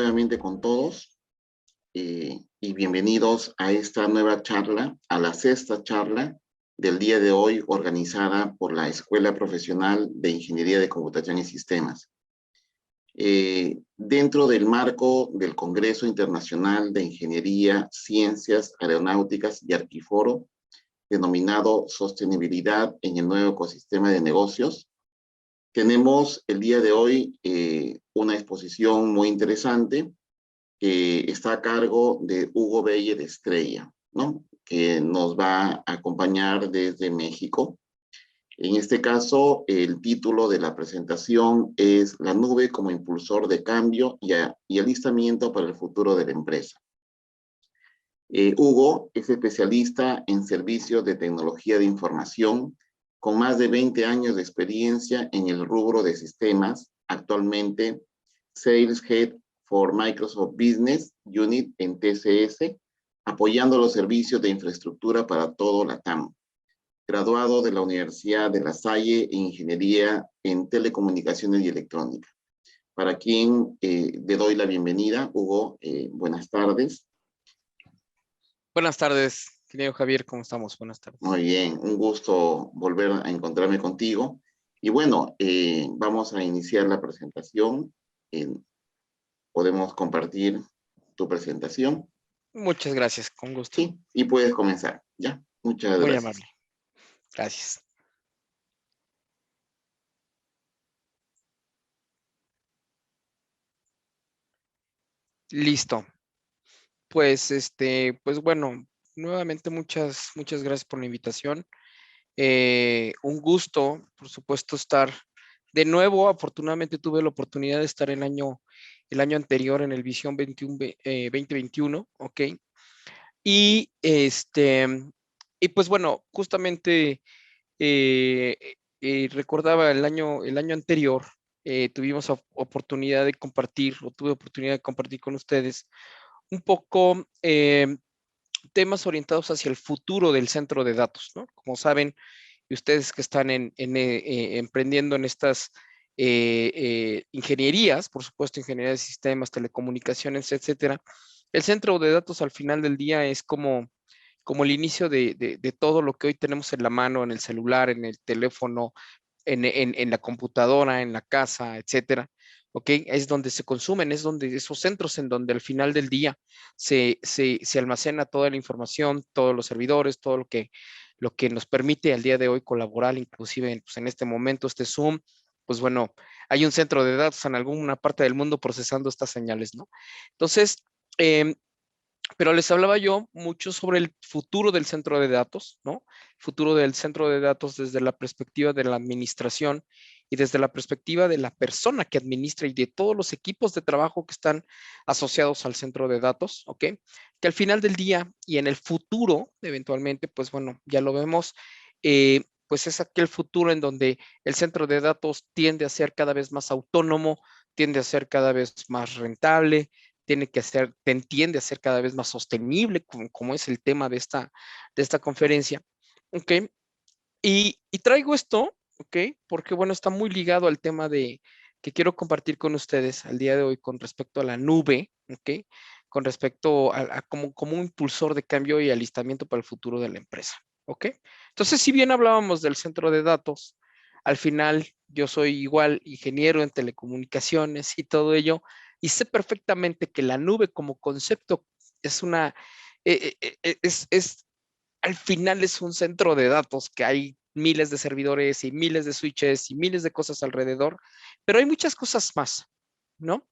nuevamente con todos y bienvenidos a esta nueva charla, a la sexta charla del día de hoy organizada por la Escuela Profesional de Ingeniería de Computación y Sistemas. Dentro del marco del Congreso Internacional de Ingeniería, Ciencias, Aeronáuticas y Arquiforo, denominado Sostenibilidad en el Nuevo Ecosistema de Negocios, tenemos el día de hoy una exposición muy interesante que está a cargo de Hugo Belle de Estrella, ¿no? Que nos va a acompañar desde México. En este caso, el título de la presentación es La nube como impulsor de cambio y alistamiento para el futuro de la empresa. Hugo es especialista en servicios de tecnología de información, con más de 20 años de experiencia en el rubro de sistemas, actualmente Sales Head for Microsoft Business Unit en TCS, apoyando los servicios de infraestructura para todo LATAM. Graduado de la Universidad de La Salle en Ingeniería en Telecomunicaciones y Electrónica. Para quien le doy la bienvenida, Hugo, buenas tardes. Buenas tardes, querido Javier, ¿cómo estamos? Buenas tardes. Muy bien, un gusto volver a encontrarme contigo. Y bueno, vamos a iniciar la presentación. Podemos compartir tu presentación. Muchas gracias, con gusto. Sí, y puedes comenzar, ¿ya? Muchas Muy gracias. amable. Gracias. Listo. Pues, pues bueno, nuevamente muchas gracias por la invitación. Un gusto, por supuesto, estar de nuevo. Afortunadamente tuve la oportunidad de estar el año anterior en el Visión 2021, ¿ok? Y y pues bueno, justamente recordaba el año anterior, tuvimos oportunidad de compartir, o tuve oportunidad de compartir con ustedes un poco temas orientados hacia el futuro del centro de datos, ¿no? Como saben, y ustedes que están emprendiendo en estas ingenierías, por supuesto, ingeniería de sistemas, telecomunicaciones, etcétera, el centro de datos al final del día es como el inicio de todo lo que hoy tenemos en la mano, en el celular, en el teléfono, en la computadora, en la casa, etcétera. ¿Ok? Es donde se consumen, es donde esos centros en donde al final del día se almacena toda la información, todos los servidores, todo lo que nos permite al día de hoy colaborar, inclusive pues, en este momento, este Zoom, pues bueno, hay un centro de datos en alguna parte del mundo procesando estas señales, ¿no? Entonces, pero les hablaba yo mucho sobre el futuro del centro de datos, ¿no? El futuro del centro de datos desde la perspectiva de la administración y desde la perspectiva de la persona que administra y de todos los equipos de trabajo que están asociados al centro de datos, ¿ok? Que al final del día y en el futuro, eventualmente, pues bueno, ya lo vemos, pues es aquel futuro en donde el centro de datos tiende a ser cada vez más autónomo, tiende a ser cada vez más rentable, tiende a ser cada vez más sostenible, como es el tema de esta conferencia, ¿ok? Y traigo esto, ¿ok? Porque, bueno, está muy ligado al tema que quiero compartir con ustedes al día de hoy con respecto a la nube, ¿ok? Con respecto a como un impulsor de cambio y alistamiento para el futuro de la empresa, ¿ok? Entonces, si bien hablábamos del centro de datos, al final yo soy igual ingeniero en telecomunicaciones y todo ello, y sé perfectamente que la nube como concepto es al final es un centro de datos que hay miles de servidores y miles de switches y miles de cosas alrededor, pero hay muchas cosas más, ¿no?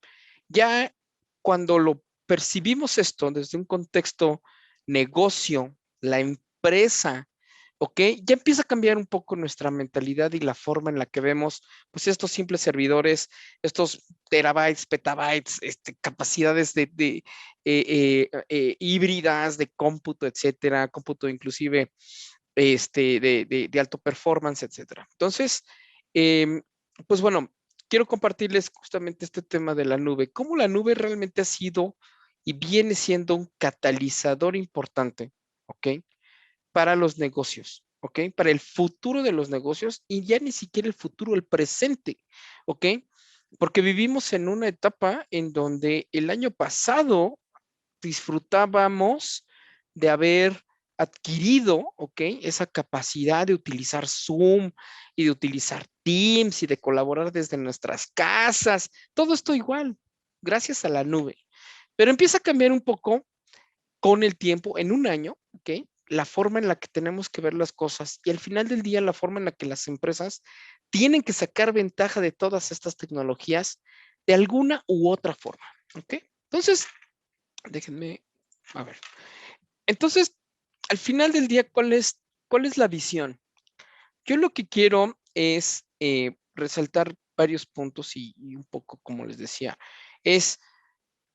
Ya cuando lo percibimos esto desde un contexto negocio, la empresa, ¿ok? Ya empieza a cambiar un poco nuestra mentalidad y la forma en la que vemos, pues, estos simples servidores, estos terabytes, petabytes, capacidades híbridas de cómputo, etcétera, cómputo inclusive de alto performance, etcétera. Entonces, pues bueno, quiero compartirles justamente este tema de la nube, cómo la nube realmente ha sido y viene siendo un catalizador importante, ¿ok? Para los negocios, ¿ok? Para el futuro de los negocios y ya ni siquiera el futuro, el presente, ¿ok? porque vivimos en una etapa en donde el año pasado disfrutábamos de haber adquirido, ¿ok? Esa capacidad de utilizar Zoom y de utilizar Teams y de colaborar desde nuestras casas. Todo esto igual, gracias a la nube. Pero empieza a cambiar un poco con el tiempo, en un año, ¿ok? La forma en la que tenemos que ver las cosas y al final del día la forma en la que las empresas tienen que sacar ventaja de todas estas tecnologías de alguna u otra forma, ¿ok? Entonces, déjenme, a ver. Entonces, al final del día, cuál es la visión? Yo lo que quiero es resaltar varios puntos y un poco, como les decía, es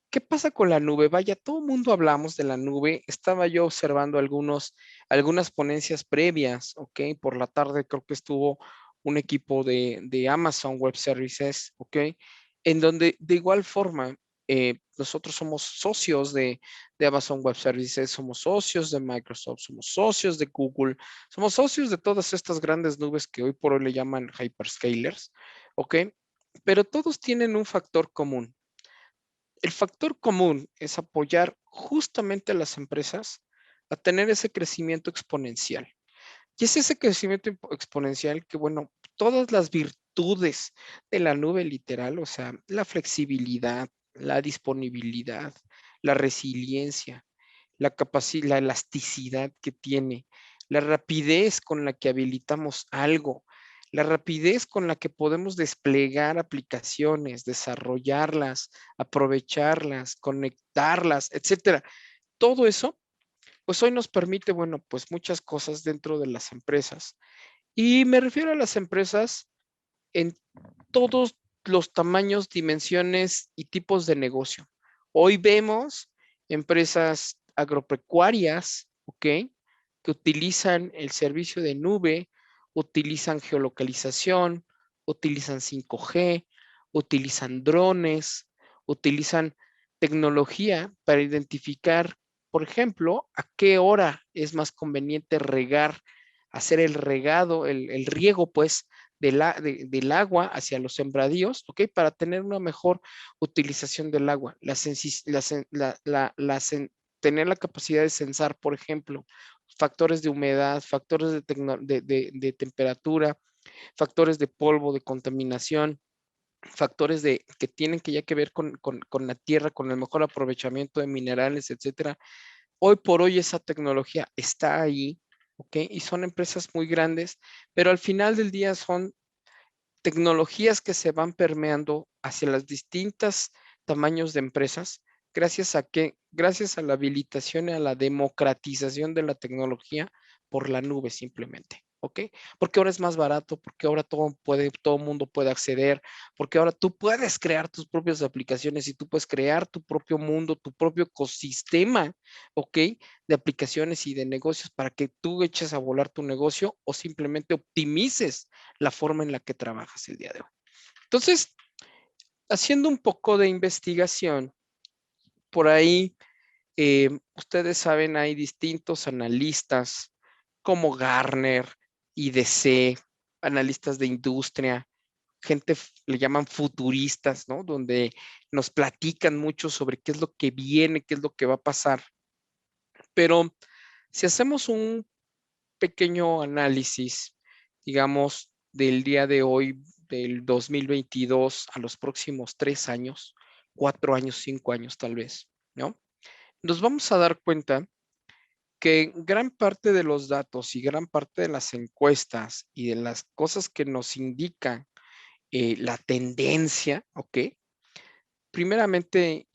¿qué pasa con la nube? Vaya, todo el mundo hablamos de la nube. Estaba yo observando algunas ponencias previas, ¿ok? Por la tarde creo que estuvo un equipo de Amazon Web Services, ¿ok? En donde de igual forma nosotros somos socios de Amazon Web Services, somos socios de Microsoft, somos socios de Google, somos socios de todas estas grandes nubes que hoy por hoy le llaman hyperscalers, ¿ok? Pero todos tienen un factor común. El factor común es apoyar justamente a las empresas a tener ese crecimiento exponencial. Y es ese crecimiento exponencial que, bueno, todas las virtudes de la nube literal, o sea, la flexibilidad, la disponibilidad, la resiliencia, la capacidad, la elasticidad que tiene, la rapidez con la que habilitamos algo, la rapidez con la que podemos desplegar aplicaciones, desarrollarlas, aprovecharlas, conectarlas, etcétera. Todo eso, pues hoy nos permite, bueno, pues muchas cosas dentro de las empresas. Y me refiero a las empresas en todos los tamaños, dimensiones y tipos de negocio. Hoy vemos empresas agropecuarias, ¿ok? Que utilizan el servicio de nube, utilizan geolocalización, utilizan 5G, utilizan drones, utilizan tecnología para identificar, por ejemplo, a qué hora es más conveniente regar, hacer el regado, el riego, pues, del agua hacia los sembradíos, ¿ok? Para tener una mejor utilización del agua. Tener la capacidad de censar, por ejemplo, factores de humedad, factores de temperatura, factores de polvo, de contaminación, factores que tienen que ya que ver con la tierra, con el mejor aprovechamiento de minerales, etcétera. Hoy por hoy esa tecnología está ahí, ¿ok? Y son empresas muy grandes, pero al final del día son tecnologías que se van permeando hacia las distintas tamaños de empresas, gracias a la habilitación y a la democratización de la tecnología por la nube simplemente, ¿ok? Porque ahora es más barato, porque ahora todo mundo puede acceder, porque ahora tú puedes crear tus propias aplicaciones y tú puedes crear tu propio mundo, tu propio ecosistema, ¿ok? De aplicaciones y de negocios para que tú eches a volar tu negocio o simplemente optimices la forma en la que trabajas el día de hoy. Entonces, haciendo un poco de investigación, por ahí, ustedes saben, hay distintos analistas como Gartner, IDC, analistas de industria, gente le llaman futuristas, ¿no? Donde nos platican mucho sobre qué es lo que viene, qué es lo que va a pasar. Pero si hacemos un pequeño análisis, digamos, del día de hoy, del 2022 a los próximos 3 años, 4 años, 5 años tal vez, ¿no? Nos vamos a dar cuenta que gran parte de los datos y gran parte de las encuestas y de las cosas que nos indican la tendencia, ¿ok? Primeramente,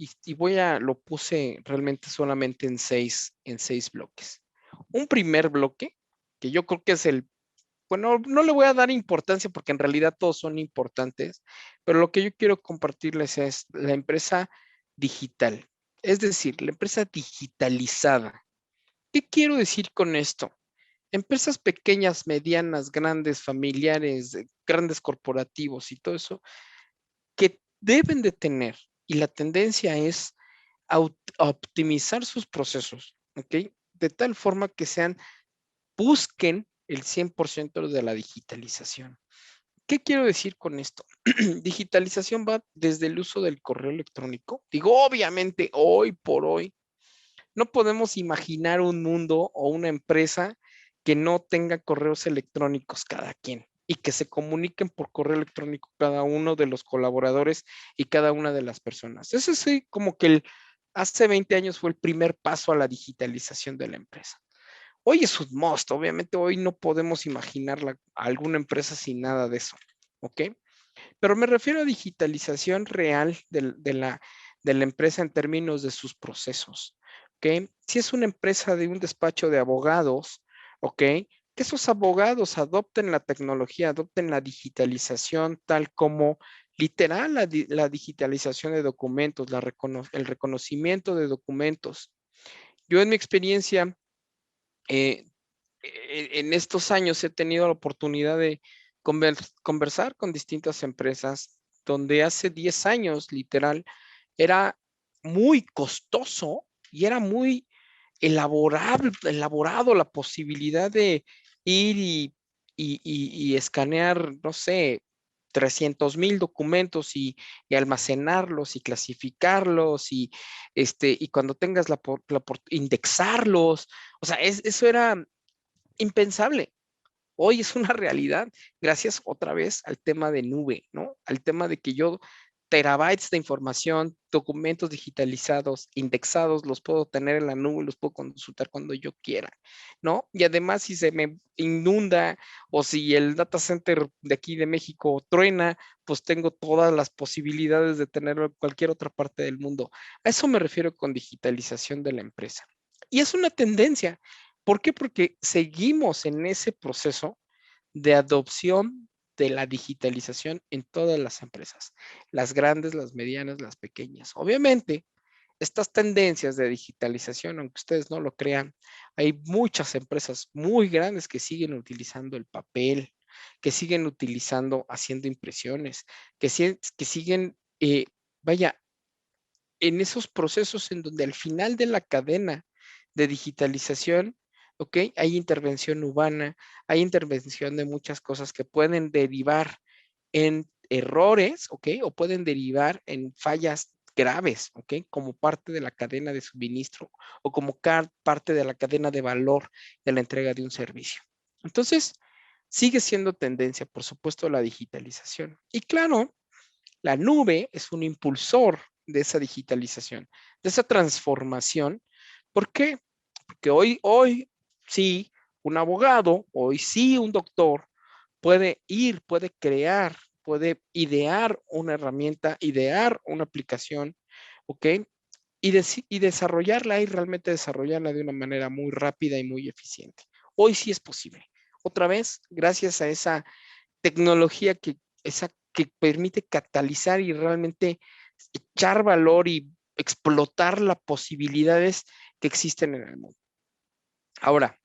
lo puse realmente solamente en seis bloques. Un primer bloque, que yo creo que es bueno, no le voy a dar importancia porque en realidad todos son importantes, pero lo que yo quiero compartirles es la empresa digital, es decir, la empresa digitalizada. ¿Qué quiero decir con esto? Empresas pequeñas, medianas, grandes, familiares, grandes corporativos y todo eso, que deben de tener, y la tendencia es a optimizar sus procesos, ¿ok? De tal forma que busquen el 100% de la digitalización. ¿Qué quiero decir con esto? Digitalización va desde el uso del correo electrónico. Digo, obviamente, hoy por hoy, no podemos imaginar un mundo o una empresa que no tenga correos electrónicos cada quien y que se comuniquen por correo electrónico cada uno de los colaboradores y cada una de las personas. Eso sí, como que hace 20 años fue el primer paso a la digitalización de la empresa. Hoy es un must, obviamente hoy no podemos imaginar alguna empresa sin nada de eso, ¿ok? Pero me refiero a digitalización real de la empresa en términos de sus procesos, ¿ok? Si es una empresa de un despacho de abogados, ¿ok? Que esos abogados adopten la tecnología, adopten la digitalización tal como literal la digitalización de documentos, el reconocimiento de documentos. Yo en mi experiencia, eh, en estos años he tenido la oportunidad de conversar con distintas empresas donde hace 10 años, literal, era muy costoso y era muy elaborado la posibilidad de ir y escanear, no sé, 300,000 documentos y almacenarlos y clasificarlos y cuando tengas indexarlos. O sea, eso era impensable. Hoy es una realidad, gracias otra vez al tema de nube, ¿no? Al tema de que yo terabytes de información, documentos digitalizados, indexados, los puedo tener en la nube, los puedo consultar cuando yo quiera, ¿no? Y además, si se me inunda o si el data center de aquí de México truena, pues tengo todas las posibilidades de tenerlo en cualquier otra parte del mundo. A eso me refiero con digitalización de la empresa. Y es una tendencia. ¿Por qué? Porque seguimos en ese proceso de adopción de la digitalización en todas las empresas, las grandes, las medianas, las pequeñas. Obviamente, estas tendencias de digitalización, aunque ustedes no lo crean, hay muchas empresas muy grandes que siguen utilizando el papel, que siguen utilizando, haciendo impresiones, que siguen, vaya, en esos procesos en donde al final de la cadena de digitalización, ¿ok? Hay intervención humana, hay intervención de muchas cosas que pueden derivar en errores, ¿ok? O pueden derivar en fallas graves, ¿ok? Como parte de la cadena de suministro o como parte de la cadena de valor de la entrega de un servicio. Entonces, sigue siendo tendencia, por supuesto, la digitalización. Y claro, la nube es un impulsor de esa digitalización, de esa transformación. ¿Por qué? Porque hoy sí, un abogado, hoy sí, un doctor puede ir, puede crear, puede idear una herramienta, idear una aplicación, ¿ok? Y desarrollarla y realmente desarrollarla de una manera muy rápida y muy eficiente. Hoy sí es posible. Otra vez, gracias a esa tecnología que permite catalizar y realmente echar valor y explotar las posibilidades que existen en el mundo. Ahora,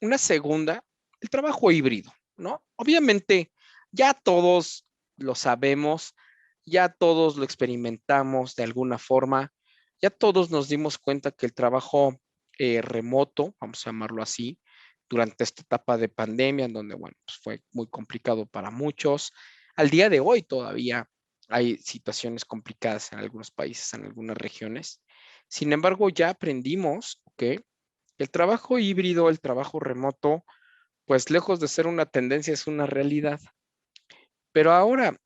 una segunda, el trabajo híbrido, ¿no? Obviamente, ya todos lo sabemos, ya todos lo experimentamos de alguna forma, ya todos nos dimos cuenta que el trabajo remoto, vamos a llamarlo así, durante esta etapa de pandemia, en donde, bueno, pues fue muy complicado para muchos. Al día de hoy todavía hay situaciones complicadas en algunos países, en algunas regiones. Sin embargo, ya aprendimos, ¿ok? El trabajo híbrido, el trabajo remoto, pues lejos de ser una tendencia, es una realidad. Pero ahora,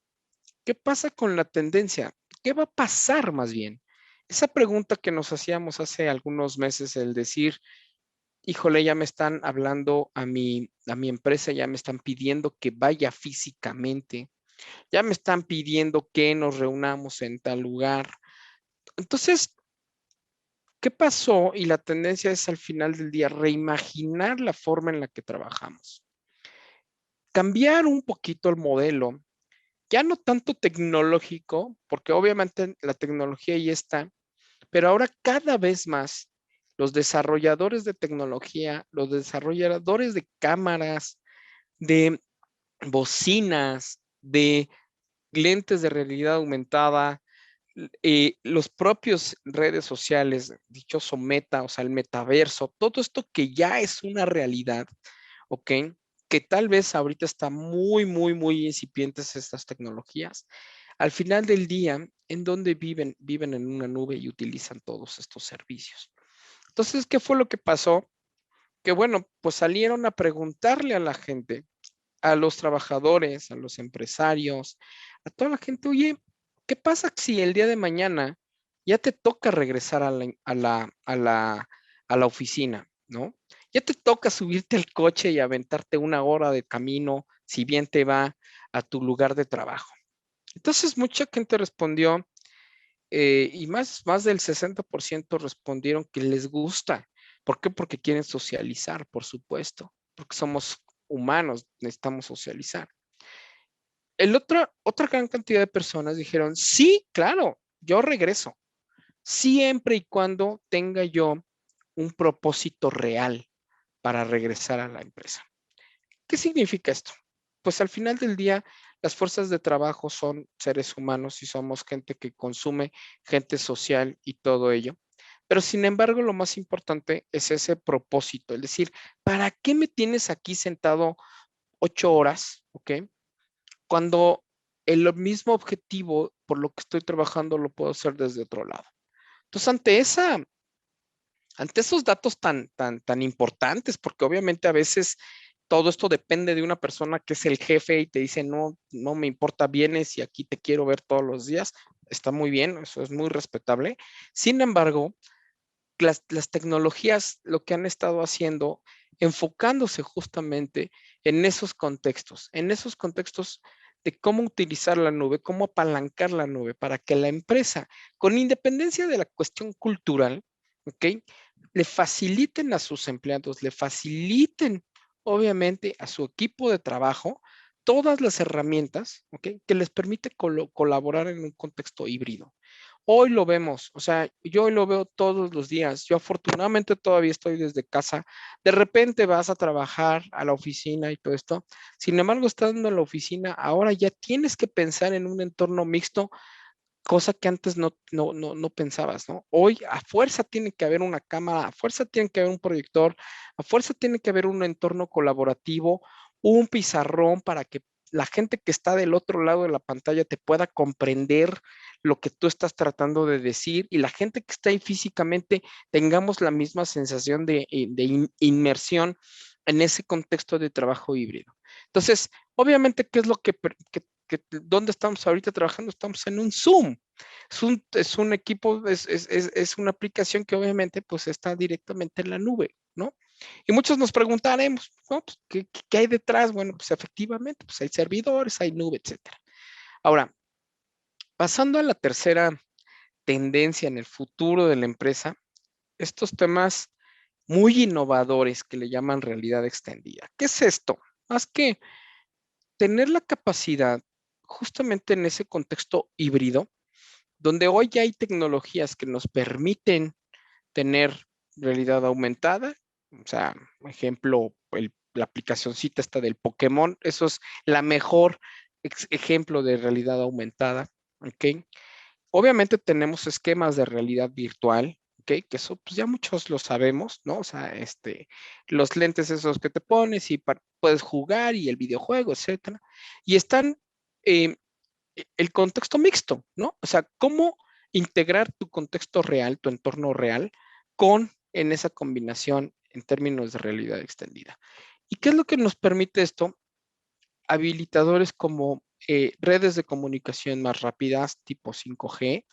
¿qué pasa con la tendencia? ¿Qué va a pasar más bien? Esa pregunta que nos hacíamos hace algunos meses, el decir, híjole, ya me están hablando a mi empresa, ya me están pidiendo que vaya físicamente, ya me están pidiendo que nos reunamos en tal lugar. Entonces, ¿qué pasó? Y la tendencia es al final del día reimaginar la forma en la que trabajamos. Cambiar un poquito el modelo, ya no tanto tecnológico, porque obviamente la tecnología ya está, pero ahora cada vez más los desarrolladores de tecnología, los desarrolladores de cámaras, de bocinas, de lentes de realidad aumentada, los propios redes sociales, dichoso meta, o sea, el metaverso, todo esto que ya es una realidad, ¿ok? que tal vez ahorita está muy incipientes estas tecnologías, al final del día, ¿en dónde viven? Viven en una nube y utilizan todos estos servicios. Entonces, ¿qué fue lo que pasó? Que bueno, pues salieron a preguntarle a la gente, a los trabajadores, a los empresarios, a toda la gente, oye, ¿qué pasa si el día de mañana ya te toca regresar a la oficina, ¿no? Ya te toca subirte al coche y aventarte una hora de camino, si bien te va a tu lugar de trabajo. Entonces, mucha gente respondió, y más del 60% respondieron que les gusta. ¿Por qué? Porque quieren socializar, por supuesto, porque somos humanos, necesitamos socializar. Otra gran cantidad de personas dijeron, sí, claro, yo regreso, siempre y cuando tenga yo un propósito real para regresar a la empresa. ¿Qué significa esto? Pues al final del día, las fuerzas de trabajo son seres humanos y somos gente que consume, gente social y todo ello. Pero sin embargo, lo más importante es ese propósito, es decir, ¿para qué me tienes aquí sentado 8 horas? ¿Ok? Cuando el mismo objetivo por lo que estoy trabajando lo puedo hacer desde otro lado. Entonces, ante esos datos tan importantes, porque obviamente a veces todo esto depende de una persona que es el jefe y te dice, no, no me importa, vienes y aquí te quiero ver todos los días. Está muy bien, eso es muy respetable. Sin embargo, las tecnologías lo que han estado haciendo, enfocándose justamente en esos contextos de cómo utilizar la nube, cómo apalancar la nube para que la empresa, con independencia de la cuestión cultural, ¿ok? Le faciliten a sus empleados, le faciliten obviamente a su equipo de trabajo todas las herramientas, ¿ok? Que les permite colaborar en un contexto híbrido. Hoy lo vemos, o sea, yo hoy lo veo todos los días. Yo afortunadamente todavía estoy desde casa. De repente vas a trabajar a la oficina y todo esto. Sin embargo, estando en la oficina, ahora ya tienes que pensar en un entorno mixto, cosa que antes no pensabas, ¿no? Hoy a fuerza tiene que haber una cámara, a fuerza tiene que haber un proyector, a fuerza tiene que haber un entorno colaborativo, un pizarrón para que la gente que está del otro lado de la pantalla te pueda comprender lo que tú estás tratando de decir y la gente que está ahí físicamente tengamos la misma sensación de inmersión en ese contexto de trabajo híbrido. Entonces, obviamente, ¿qué es lo dónde estamos ahorita trabajando? Estamos en un Zoom. Es un equipo, es una aplicación que obviamente pues está directamente en la nube, ¿no? Y muchos nos preguntaremos, ¿no? Pues, ¿qué hay detrás? Bueno, pues efectivamente, pues hay servidores, hay nube, etcétera. Ahora, pasando a la tercera tendencia en el futuro de la empresa, estos temas muy innovadores que le llaman realidad extendida. ¿Qué es esto? Más que tener la capacidad justamente en ese contexto híbrido, donde hoy ya hay tecnologías que nos permiten tener realidad aumentada, o sea, por ejemplo, la aplicacióncita esta del Pokémon, eso es la mejor ejemplo de realidad aumentada, ¿ok? Obviamente tenemos esquemas de realidad virtual, ¿ok? Que eso pues ya muchos lo sabemos, ¿no? O sea, los lentes esos que te pones y puedes jugar y el videojuego, etcétera. Y están eh, el contexto mixto, ¿no? O sea, cómo integrar tu contexto real, tu entorno real, en esa combinación en términos de realidad extendida. ¿Y qué es lo que nos permite esto? Habilitadores como redes de comunicación más rápidas, tipo 5G,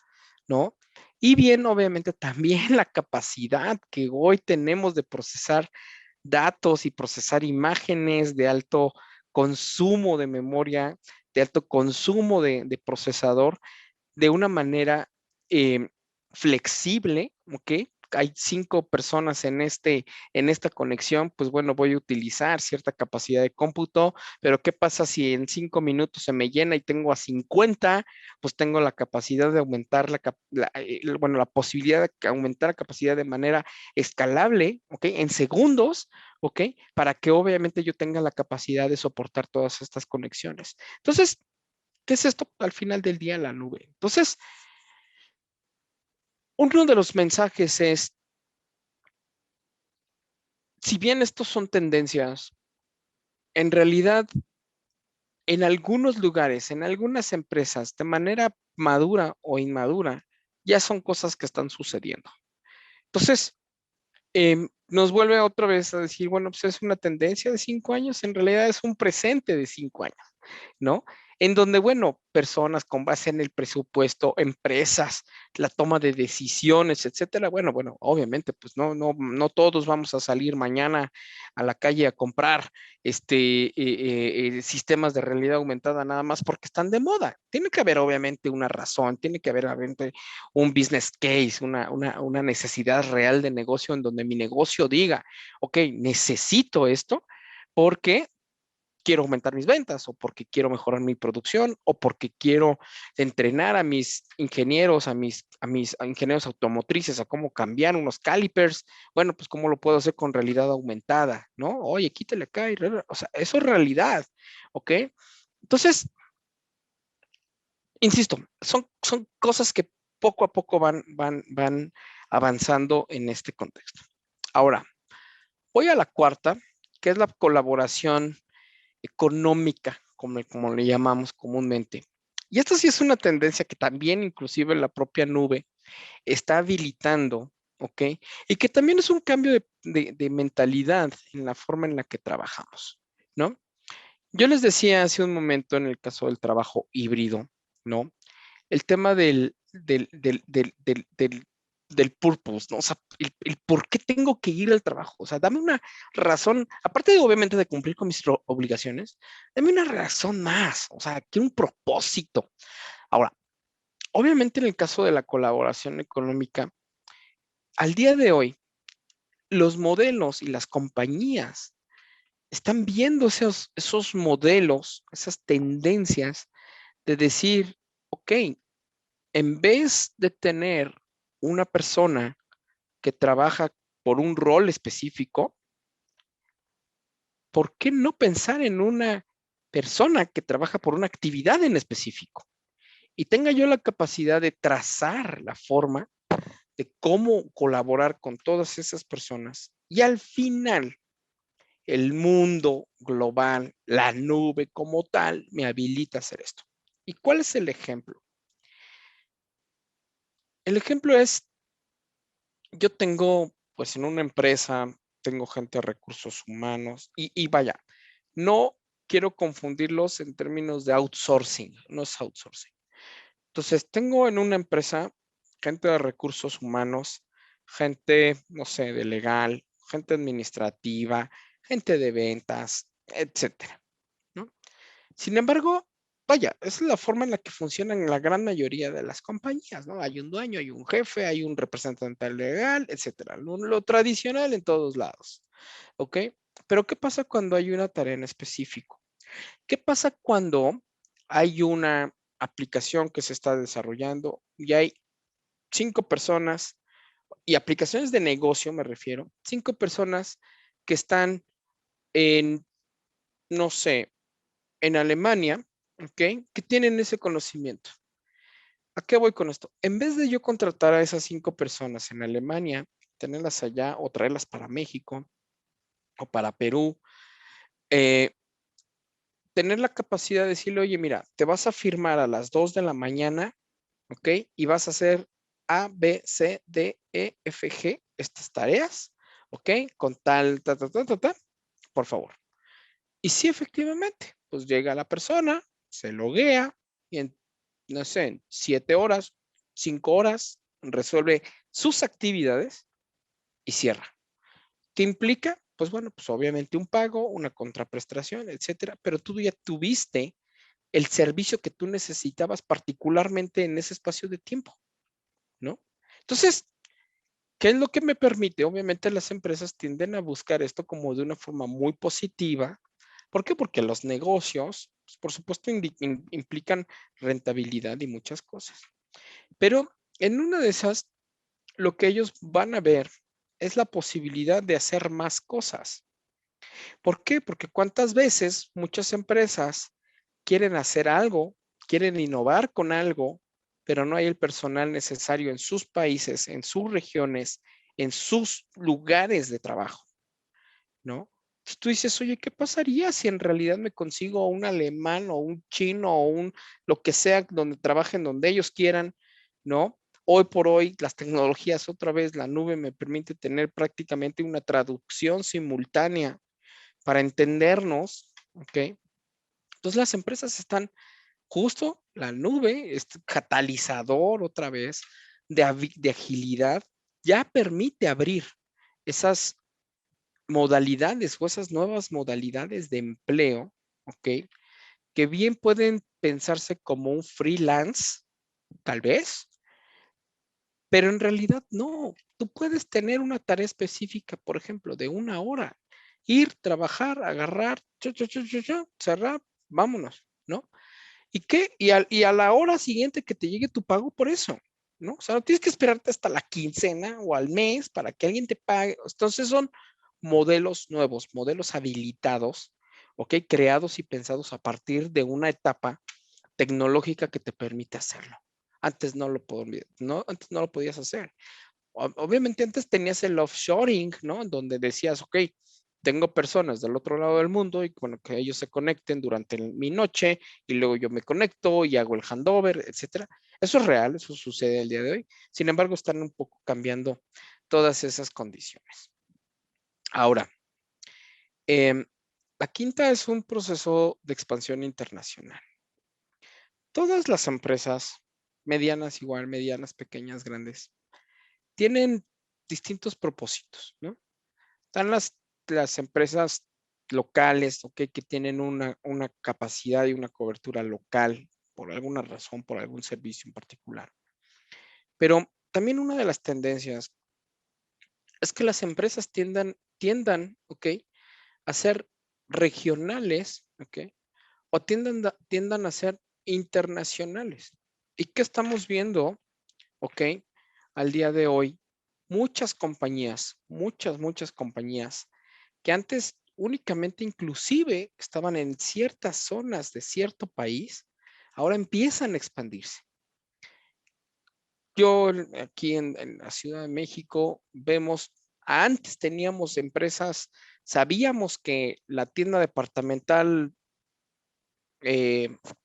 ¿no? Y bien, obviamente también la capacidad que hoy tenemos de procesar datos y procesar imágenes de alto consumo de memoria, de alto consumo de procesador, de una manera eh, flexible, ¿ok? Hay 5 personas en esta conexión, pues bueno, voy a utilizar cierta capacidad de cómputo, pero ¿qué pasa si en 5 minutos se me llena y tengo a 50? Pues tengo la capacidad de aumentar bueno, la posibilidad de aumentar la capacidad de manera escalable, ¿ok? En segundos, ¿ok? Para que obviamente yo tenga la capacidad de soportar todas estas conexiones. Entonces, ¿qué es esto? Al final del día, la nube. Entonces, uno de los mensajes es, si bien estos son tendencias, en realidad, en algunos lugares, en algunas empresas, de manera madura o inmadura, ya son cosas que están sucediendo. Entonces, nos vuelve otra vez a decir, bueno, pues es una tendencia de 5 años, en realidad es un presente de 5 años, ¿no? En donde, bueno, personas con base en el presupuesto, empresas, la toma de decisiones, etcétera. Bueno, obviamente, pues no todos vamos a salir mañana a la calle a comprar sistemas de realidad aumentada nada más porque están de moda. Tiene que haber, obviamente, una razón, tiene que haber, obviamente, un business case, una necesidad real de negocio en donde mi negocio diga, ok, necesito esto porque quiero aumentar mis ventas o porque quiero mejorar mi producción o porque quiero entrenar a mis ingenieros, a mis ingenieros automotrices a cómo cambiar unos calipers. Bueno, pues cómo lo puedo hacer con realidad aumentada, ¿no? Oye, quítale acá. O sea, eso es realidad, ¿ok? Entonces, insisto, son cosas que poco a poco van avanzando en este contexto. Ahora, voy a la cuarta, que es la colaboración económica, como le llamamos comúnmente. Y esta sí es una tendencia que también inclusive la propia nube está habilitando, ¿ok? Y que también es un cambio de mentalidad en la forma en la que trabajamos, ¿no? Yo les decía hace un momento en el caso del trabajo híbrido, ¿no? El tema del purpose, ¿no? O sea, el por qué tengo que ir al trabajo. O sea, dame una razón, aparte de obviamente de cumplir con mis obligaciones, dame una razón más, o sea, quiero un propósito. Ahora, obviamente en el caso de la colaboración económica, al día de hoy, los modelos y las compañías están viendo esos modelos, esas tendencias de decir, ok, en vez de tener una persona que trabaja por un rol específico, ¿por qué no pensar en una persona que trabaja por una actividad en específico? Y tenga yo la capacidad de trazar la forma de cómo colaborar con todas esas personas. Y al final, el mundo global, la nube como tal, me habilita a hacer esto. ¿Y cuál es el ejemplo? El ejemplo es, yo tengo, pues en una empresa, tengo gente de recursos humanos y vaya, no quiero confundirlos en términos de outsourcing, no es outsourcing. Entonces, tengo en una empresa gente de recursos humanos, gente, no sé, de legal, gente administrativa, gente de ventas, etcétera, ¿no? Sin embargo, vaya, esa es la forma en la que funcionan la gran mayoría de las compañías, ¿no? Hay un dueño, hay un jefe, hay un representante legal, etcétera. Lo tradicional en todos lados, ¿ok? Pero ¿qué pasa cuando hay una tarea en específico? ¿Qué pasa cuando hay una aplicación que se está desarrollando y hay 5 personas, y aplicaciones de negocio me refiero, 5 personas que están en, no sé, en Alemania, ¿ok? Que tienen ese conocimiento. ¿A qué voy con esto? En vez de yo contratar a esas 5 personas en Alemania, tenerlas allá o traerlas para México o para Perú, eh, tener la capacidad de decirle, oye, mira, te vas a firmar a las 2 de la mañana, ¿ok? Y vas a hacer A, B, C, D, E, F, G, estas tareas, ¿ok? Con tal, por favor. Y sí, efectivamente, pues llega la persona, se loguea y en, no sé, en 7 horas, 5 horas, resuelve sus actividades y cierra. ¿Qué implica? Pues bueno, pues obviamente un pago, una contraprestación, etcétera, pero tú ya tuviste el servicio que tú necesitabas particularmente en ese espacio de tiempo, ¿no? Entonces, ¿qué es lo que me permite? Obviamente las empresas tienden a buscar esto como de una forma muy positiva. ¿Por qué? Porque los negocios, pues, por supuesto, implican rentabilidad y muchas cosas. Pero en una de esas, lo que ellos van a ver es la posibilidad de hacer más cosas. ¿Por qué? Porque cuántas veces muchas empresas quieren hacer algo, quieren innovar con algo, pero no hay el personal necesario en sus países, en sus regiones, en sus lugares de trabajo, ¿no? Entonces tú dices, oye, ¿qué pasaría si en realidad me consigo un alemán o un chino o lo que sea donde trabajen, donde ellos quieran, ¿no? Hoy por hoy, las tecnologías, otra vez, la nube me permite tener prácticamente una traducción simultánea para entendernos, ¿ok? Entonces las empresas están justo, la nube, este catalizador otra vez de agilidad, ya permite abrir esas modalidades o esas nuevas modalidades de empleo, ¿ok? Que bien pueden pensarse como un freelance, tal vez, pero en realidad no. Tú puedes tener una tarea específica, por ejemplo, de 1 hora, ir, trabajar, agarrar, cerrar, vámonos, ¿no? ¿Y qué? Y a la hora siguiente que te llegue tu pago por eso, ¿no? O sea, no tienes que esperarte hasta la quincena o al mes para que alguien te pague. Entonces son modelos nuevos, modelos habilitados, ¿ok? Creados y pensados a partir de una etapa tecnológica que te permite hacerlo. Antes no lo podías hacer. Obviamente antes tenías el offshoring, ¿no? En donde decías, ok, tengo personas del otro lado del mundo y bueno, que ellos se conecten durante mi noche y luego yo me conecto y hago el handover, etcétera. Eso es real, eso sucede el día de hoy. Sin embargo, están un poco cambiando todas esas condiciones. Ahora, la quinta es un proceso de expansión internacional. Todas las empresas, medianas igual, medianas, pequeñas, grandes, tienen distintos propósitos, ¿no? Están las empresas locales, ¿ok? Que tienen una capacidad y una cobertura local por alguna razón, por algún servicio en particular. Pero también una de las tendencias es que las empresas tiendan, ¿ok? A ser regionales, ¿ok? O tiendan a ser internacionales. ¿Y qué estamos viendo, ok? Al día de hoy, muchas compañías, muchas compañías que antes únicamente inclusive estaban en ciertas zonas de cierto país, ahora empiezan a expandirse. Yo aquí en la Ciudad de México vemos, antes teníamos empresas, sabíamos que la tienda departamental,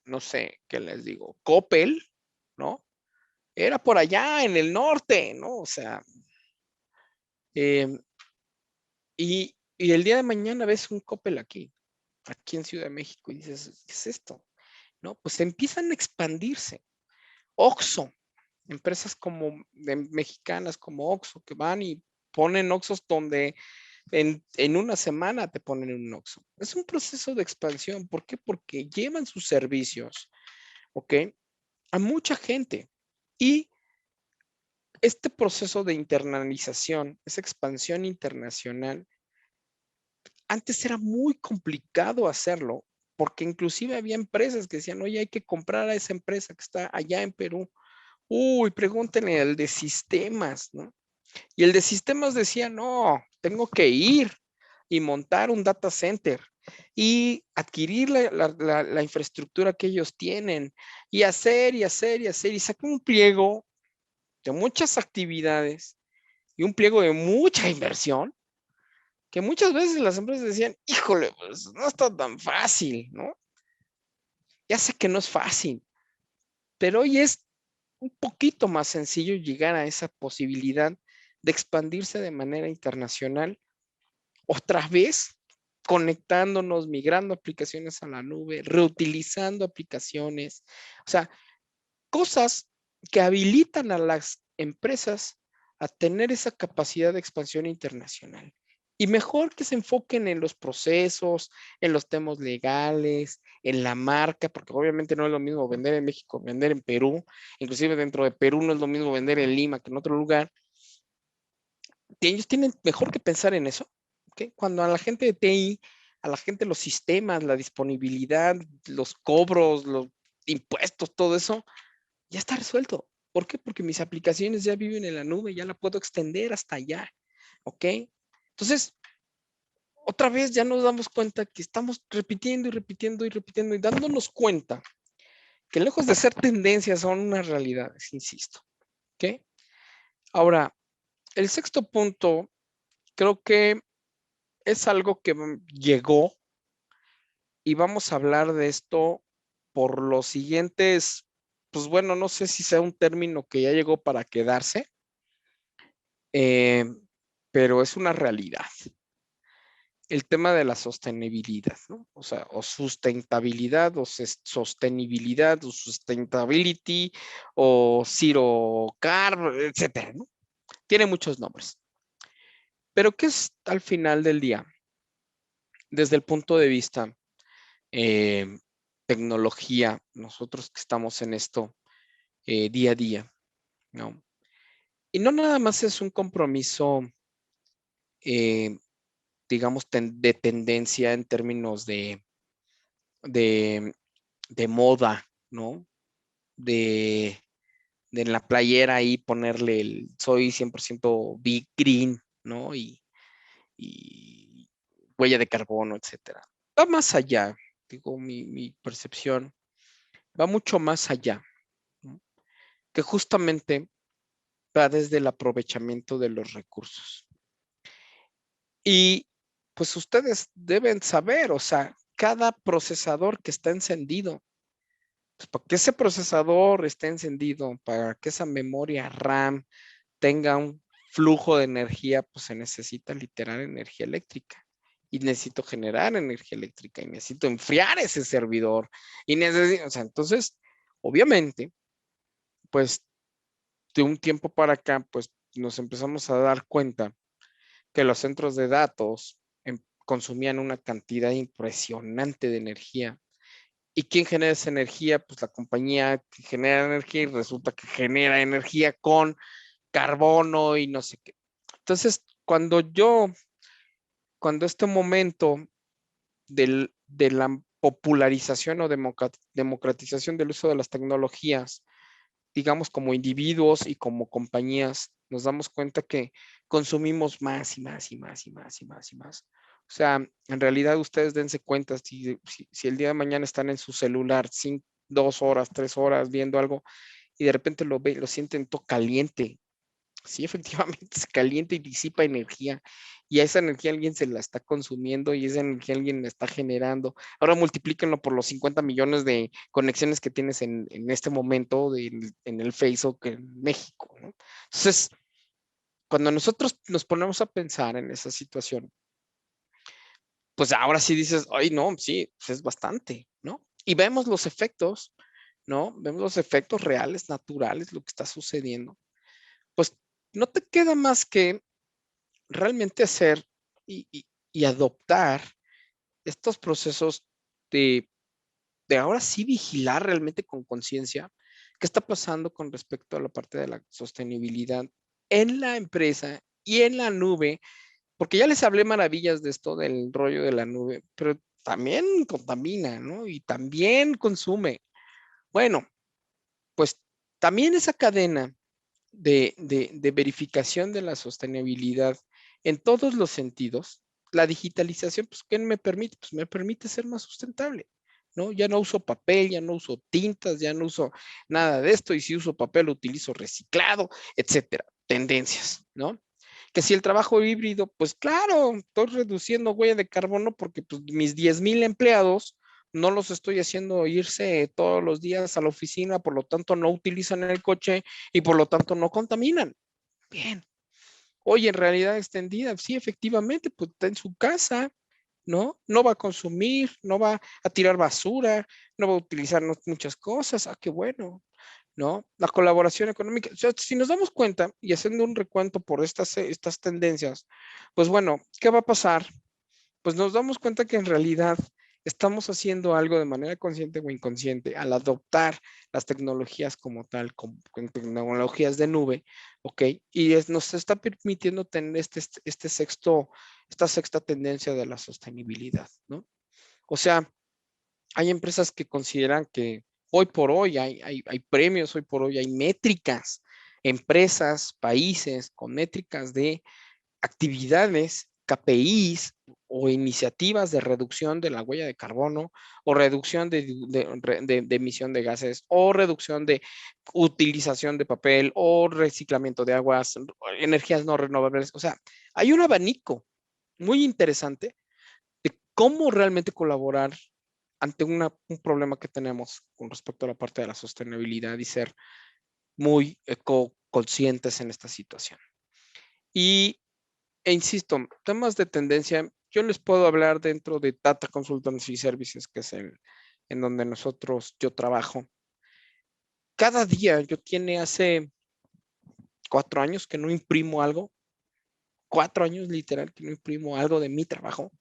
no sé, ¿qué les digo? Coppel, ¿no? Era por allá en el norte, ¿no? O sea, y el día de mañana ves un Coppel aquí en Ciudad de México, y dices, ¿qué es esto? ¿No? Pues empiezan a expandirse. Oxxo, empresas como mexicanas como Oxxo, que van y ponen Oxxos donde en una semana te ponen un Oxxo. Es un proceso de expansión. ¿Por qué? Porque llevan sus servicios, ¿ok? A mucha gente. Y este proceso de internalización, esa expansión internacional, antes era muy complicado hacerlo, porque inclusive había empresas que decían, oye, hay que comprar a esa empresa que está allá en Perú. Uy, pregúntenle al de sistemas, ¿no? Y el de sistemas decía, no, tengo que ir y montar un data center y adquirir la infraestructura que ellos tienen y hacer y hacer y hacer. Y sacó un pliego de muchas actividades y un pliego de mucha inversión que muchas veces las empresas decían, híjole, pues no está tan fácil, ¿no? Ya sé que no es fácil, pero hoy es un poquito más sencillo llegar a esa posibilidad de expandirse de manera internacional, otra vez conectándonos, migrando aplicaciones a la nube, reutilizando aplicaciones, o sea, cosas que habilitan a las empresas a tener esa capacidad de expansión internacional. Y mejor que se enfoquen en los procesos, en los temas legales, en la marca, porque obviamente no es lo mismo vender en México, vender en Perú, inclusive dentro de Perú no es lo mismo vender en Lima que en otro lugar. Ellos tienen mejor que pensar en eso, ¿ok? Cuando a la gente de TI, a la gente los sistemas, la disponibilidad, los cobros, los impuestos, todo eso, ya está resuelto. ¿Por qué? Porque mis aplicaciones ya viven en la nube, ya la puedo extender hasta allá, ¿ok? Entonces, otra vez ya nos damos cuenta que estamos repitiendo y repitiendo y repitiendo y dándonos cuenta que lejos de ser tendencias son unas realidades, insisto, ¿ok? Ahora, el sexto punto, creo que es algo que llegó y vamos a hablar de esto por los siguientes, pues bueno, no sé si sea un término que ya llegó para quedarse, eh, pero es una realidad. El tema de la sostenibilidad, ¿no? O sea, o sustentabilidad, o sostenibilidad, o sustainability, o zero carb, etcétera, ¿no? Tiene muchos nombres. Pero ¿qué es al final del día? Desde el punto de vista eh, tecnología, nosotros que estamos en esto día a día, ¿no? Y no nada más es un compromiso, eh, digamos, de tendencia en términos de, de moda, ¿no? De, de en la playera ahí ponerle el soy 100% big green, ¿no? Y huella de carbono, etcétera. Va más allá, digo, mi percepción va mucho más allá, ¿no? Que justamente va desde el aprovechamiento de los recursos. Y pues ustedes deben saber, o sea, cada procesador que está encendido, pues para que ese procesador esté encendido, para que esa memoria RAM tenga un flujo de energía, pues se necesita literal energía eléctrica. Y necesito generar energía eléctrica y necesito enfriar ese servidor. Y necesito, o sea, entonces, obviamente, pues de un tiempo para acá, pues nos empezamos a dar cuenta que los centros de datos consumían una cantidad impresionante de energía. ¿Y quién genera esa energía? Pues la compañía que genera energía y resulta que genera energía con carbono y no sé qué. Entonces, cuando este momento de la popularización o democratización del uso de las tecnologías, digamos como individuos y como compañías, nos damos cuenta que consumimos más y más y más y más y más y más. O sea, en realidad ustedes dense cuenta, si el día de mañana están en su celular 2 horas, 3 horas viendo algo y de repente lo sienten todo caliente, sí, efectivamente se calienta y disipa energía. Y a esa energía alguien se la está consumiendo y esa energía alguien la está generando. Ahora multiplíquenlo por los 50 millones de conexiones que tienes en este momento en el Facebook en México, ¿no? Entonces, cuando nosotros nos ponemos a pensar en esa situación, pues ahora sí dices, ay, no, sí, pues es bastante, ¿no? Y vemos los efectos, ¿no? Vemos los efectos reales, naturales, lo que está sucediendo. Pues no te queda más que realmente hacer y adoptar estos procesos de, de ahora sí vigilar realmente con conciencia qué está pasando con respecto a la parte de la sostenibilidad en la empresa y en la nube, porque ya les hablé maravillas de esto del rollo de la nube, pero también contamina, ¿no? Y también consume. Bueno, pues también esa cadena de verificación de la sostenibilidad en todos los sentidos, la digitalización, pues, ¿qué me permite? Pues me permite ser más sustentable, ¿no? Ya no uso papel, ya no uso tintas, ya no uso nada de esto, y si uso papel, lo utilizo reciclado, etcétera. Tendencias, ¿no? Que si el trabajo híbrido, pues claro, estoy reduciendo huella de carbono porque pues, mis 10,000 empleados no los estoy haciendo irse todos los días a la oficina, por lo tanto no utilizan el coche y por lo tanto no contaminan. Bien. Oye, en realidad extendida, sí, efectivamente, pues está en su casa, ¿no? No va a consumir, no va a tirar basura, no va a utilizar muchas cosas. Ah, qué bueno, ¿no? La colaboración económica. O sea, si nos damos cuenta y haciendo un recuento por estas tendencias, pues bueno, ¿qué va a pasar? Pues nos damos cuenta que en realidad estamos haciendo algo de manera consciente o inconsciente al adoptar las tecnologías como tal, con tecnologías de nube, ¿ok? Y nos está permitiendo tener esta sexta tendencia de la sostenibilidad, ¿no? O sea, hay empresas que consideran que hoy por hoy hay premios, hoy por hoy hay métricas, empresas, países con métricas de actividades, KPIs o iniciativas de reducción de la huella de carbono o reducción de emisión de gases o reducción de utilización de papel o reciclamiento de aguas, energías no renovables. O sea, hay un abanico, muy interesante de cómo realmente colaborar ante un problema que tenemos con respecto a la parte de la sostenibilidad y ser muy conscientes en esta situación. E insisto, temas de tendencia, yo les puedo hablar dentro de Tata Consultancy Services, que es en donde yo trabajo. Cada día yo tiene hace 4 años que no imprimo algo, 4 años literal que no imprimo algo de mi trabajo,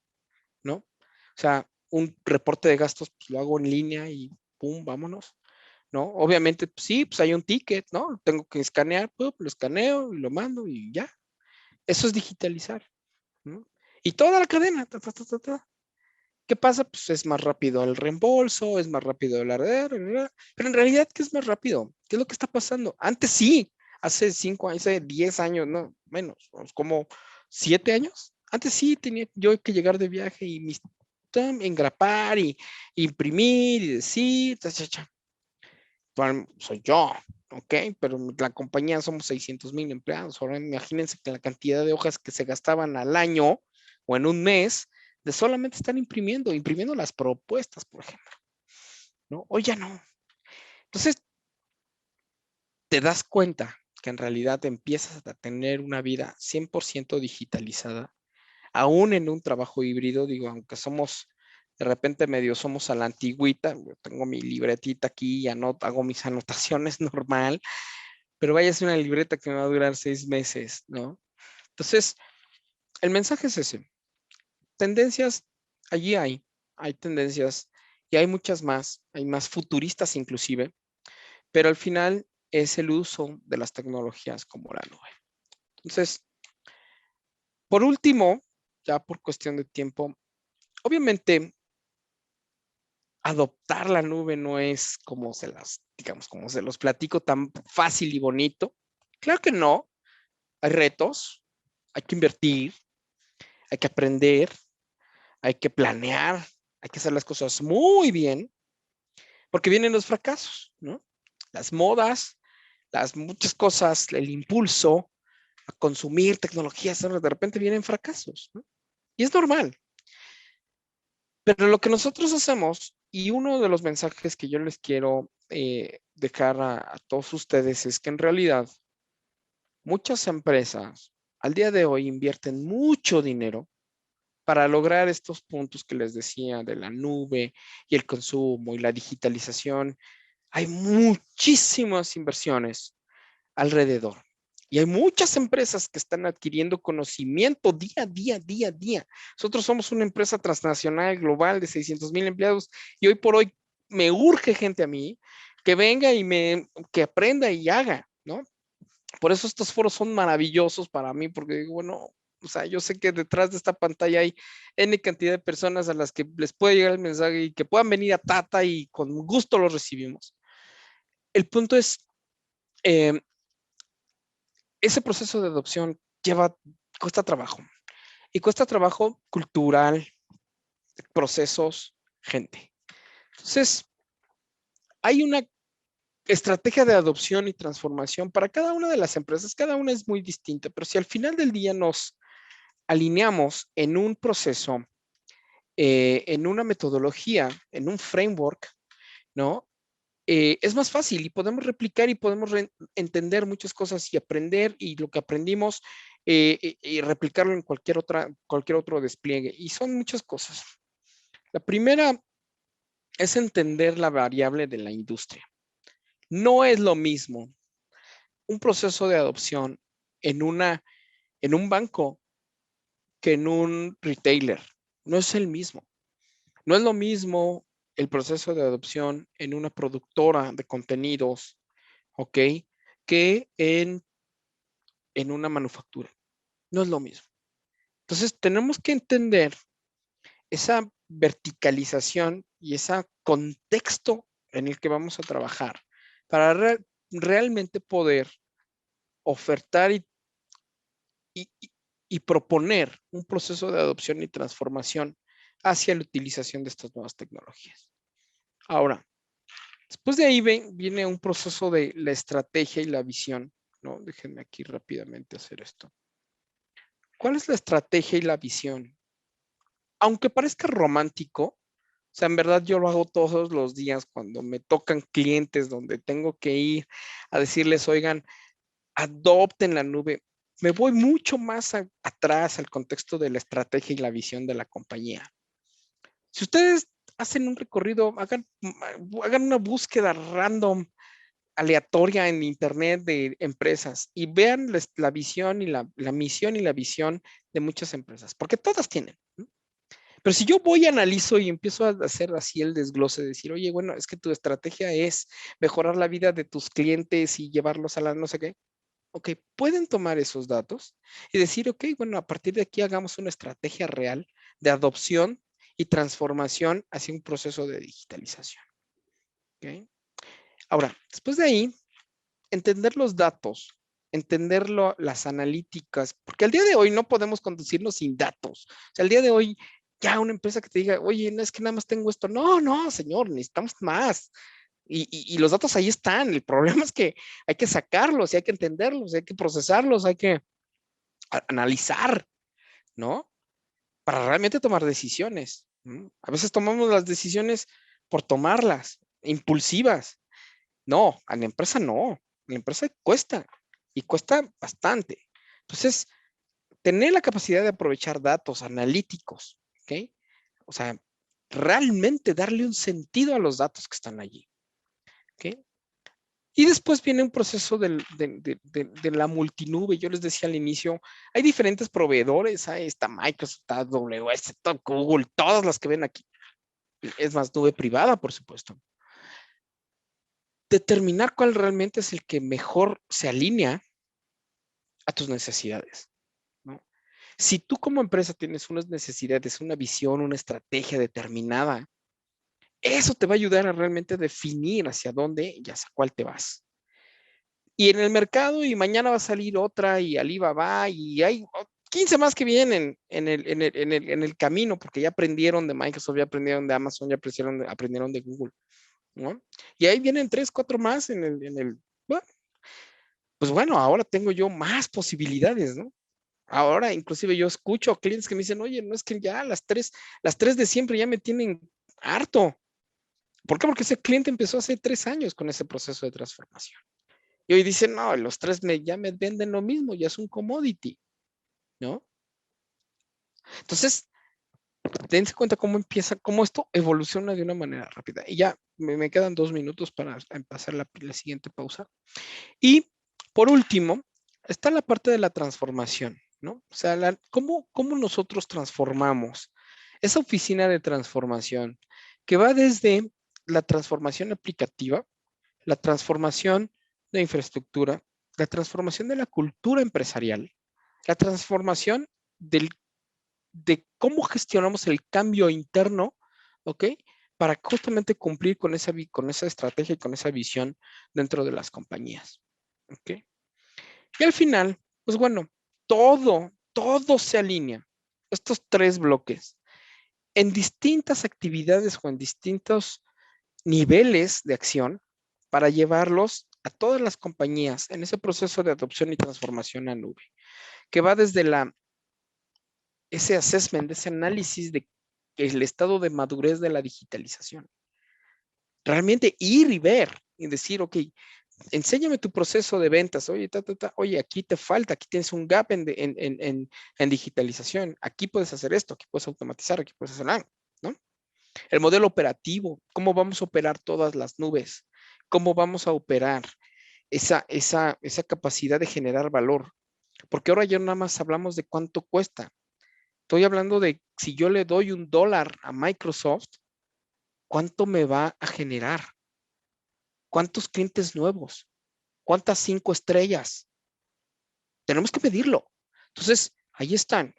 ¿no? O sea, un reporte de gastos pues, lo hago en línea y pum, vámonos, ¿no? Obviamente, pues, sí, pues hay un ticket, ¿no? Tengo que escanear, pues, lo escaneo y lo mando y ya. Eso es digitalizar, ¿no? Y toda la cadena, ta, ta, ta, ta, ta. ¿Qué pasa? Pues es más rápido el reembolso, es más rápido el arder, pero en realidad, ¿qué es más rápido? ¿Qué es lo que está pasando? Antes sí, hace 5 años, hace 10 años, no, menos, como 7 años. Antes sí tenía yo que llegar de viaje y engrapar y imprimir y decir, cha, cha, cha. Bueno, soy yo, ¿ok? Pero la compañía somos 600,000 empleados. Ahora imagínense que la cantidad de hojas que se gastaban al año o en un mes de solamente estar imprimiendo las propuestas, por ejemplo, ¿no? Hoy ya no. Entonces, te das cuenta que en realidad empiezas a tener una vida 100% digitalizada, aún en un trabajo híbrido, digo, aunque de repente medio somos a la antigüita, yo tengo mi libretita aquí y hago mis anotaciones normal, pero vaya a ser una libreta que me va a durar 6 meses, ¿no? Entonces, el mensaje es ese. Tendencias, allí hay tendencias y hay muchas más, hay más futuristas inclusive, pero al final es el uso de las tecnologías como la nube. Entonces, por último, ya por cuestión de tiempo, obviamente adoptar la nube no es digamos, como se los platico tan fácil y bonito. Claro que no, hay retos, hay que invertir, hay que aprender, hay que planear, hay que hacer las cosas muy bien, porque vienen los fracasos, ¿no? Las modas, las muchas cosas, el impulso a consumir tecnologías, de repente vienen fracasos, ¿no? Y es normal. Pero lo que nosotros hacemos, y uno de los mensajes que yo les quiero dejar a todos ustedes es que en realidad muchas empresas al día de hoy invierten mucho dinero para lograr estos puntos que les decía de la nube y el consumo y la digitalización. Hay muchísimas inversiones alrededor. Y hay muchas empresas que están adquiriendo conocimiento día a día, día a día. Nosotros somos una empresa transnacional global de 600,000 empleados y hoy por hoy me urge gente a mí que venga que aprenda y haga, ¿no? Por eso estos foros son maravillosos para mí, porque digo, bueno, o sea, yo sé que detrás de esta pantalla hay N cantidad de personas a las que les puede llegar el mensaje y que puedan venir a Tata y con gusto lo recibimos. El punto es, eh, ese proceso de adopción cuesta trabajo. Y cuesta trabajo cultural, procesos, gente. Entonces, hay una estrategia de adopción y transformación para cada una de las empresas. Cada una es muy distinta, pero si al final del día nos alineamos en un proceso, en una metodología, en un framework, ¿no? Es más fácil y podemos replicar y podemos entender muchas cosas y aprender y lo que aprendimos y replicarlo en cualquier otro despliegue. Y son muchas cosas. La primera es entender la variable de la industria. No es lo mismo un proceso de adopción en en un banco que en un retailer. No es el mismo. No es lo mismo el proceso de adopción en una productora de contenidos, ¿ok? Que en una manufactura. No es lo mismo. Entonces, tenemos que entender esa verticalización y ese contexto en el que vamos a trabajar para realmente poder ofertar y, y proponer un proceso de adopción y transformación hacia la utilización de estas nuevas tecnologías. Ahora, después de ahí viene un proceso de la estrategia y la visión, ¿no? Déjenme aquí rápidamente hacer esto. ¿Cuál es la estrategia y la visión? Aunque parezca romántico, o sea, en verdad yo lo hago todos los días cuando me tocan clientes donde tengo que ir a decirles, oigan, adopten la nube. Me voy mucho más atrás al contexto de la estrategia y la visión de la compañía. Si ustedes hacen un recorrido, hagan una búsqueda random, aleatoria en internet de empresas y vean la visión y la misión y la visión de muchas empresas, porque todas tienen, ¿no? Pero si yo voy, analizo y empiezo a hacer así el desglose, de decir, oye, bueno, es que tu estrategia es mejorar la vida de tus clientes y llevarlos a la no sé qué. Ok, pueden tomar esos datos y decir, ok, bueno, a partir de aquí hagamos una estrategia real de adopción y transformación hacia un proceso de digitalización. ¿Okay? Ahora, después de ahí, entender los datos, entender las analíticas, porque al día de hoy no podemos conducirnos sin datos. O sea, al día de hoy, ya una empresa que te diga, oye, no es que nada más tengo esto. No, no, señor, necesitamos más. Y los datos ahí están. El problema es que hay que sacarlos, y hay que entenderlos, y hay que procesarlos, hay que analizar, ¿no? Para realmente tomar decisiones. ¿No? A veces tomamos las decisiones por tomarlas, impulsivas. No, a la empresa no. A la empresa cuesta y cuesta bastante. Entonces, tener la capacidad de aprovechar datos analíticos, ¿ok? O sea, realmente darle un sentido a los datos que están allí, ¿ok? Y después viene un proceso de la multinube. Yo les decía al inicio, hay diferentes proveedores, está Microsoft, está AWS, está Google, todas las que ven aquí. Es más, nube privada, por supuesto. Determinar cuál realmente es el que mejor se alinea a tus necesidades, ¿no? Si tú como empresa tienes unas necesidades, una visión, una estrategia determinada, eso te va a ayudar a realmente definir hacia dónde y hacia cuál te vas. Y en el mercado, y mañana va a salir otra, y Alibaba, y hay 15 más que vienen en el camino, porque ya aprendieron de Microsoft, ya aprendieron de Amazon, ya aprendieron de Google, ¿no? Y ahí vienen 3, 4 más bueno, pues bueno, ahora tengo yo más posibilidades, ¿no? Ahora inclusive yo escucho a clientes que me dicen, oye, no es que ya las tres de siempre ya me tienen harto. ¿Por qué? Porque ese cliente empezó hace 3 años con ese proceso de transformación. Y hoy dicen, no, los tres ya me venden lo mismo, ya es un commodity, ¿no? Entonces, dense cuenta cómo esto evoluciona de una manera rápida. Y ya me quedan 2 minutos para pasar la siguiente pausa. Y por último, está la parte de la transformación, ¿no? O sea, cómo nosotros transformamos esa oficina de transformación que va desde la transformación aplicativa, la transformación de infraestructura, la transformación de la cultura empresarial, la transformación de cómo gestionamos el cambio interno, ¿ok? Para justamente cumplir con esa estrategia y con esa visión dentro de las compañías, ¿ok? Y al final, pues bueno, todo se alinea. Estos 3 bloques en distintas actividades o en distintos niveles de acción para llevarlos a todas las compañías en ese proceso de adopción y transformación a nube, que va desde ese assessment, ese análisis de el estado de madurez de la digitalización. Realmente ir y ver y decir, ok, enséñame tu proceso de ventas. Oye, oye, aquí te falta, aquí tienes un gap en digitalización. Aquí puedes hacer esto, aquí puedes automatizar, aquí puedes hacer algo, ¿no? El modelo operativo, cómo vamos a operar todas las nubes, cómo vamos a operar esa capacidad de generar valor. Porque ahora ya nada más hablamos de cuánto cuesta. Estoy hablando de si yo le doy $1 a Microsoft, ¿cuánto me va a generar? ¿Cuántos clientes nuevos? ¿Cuántas 5 estrellas? Tenemos que medirlo. Entonces, ahí están.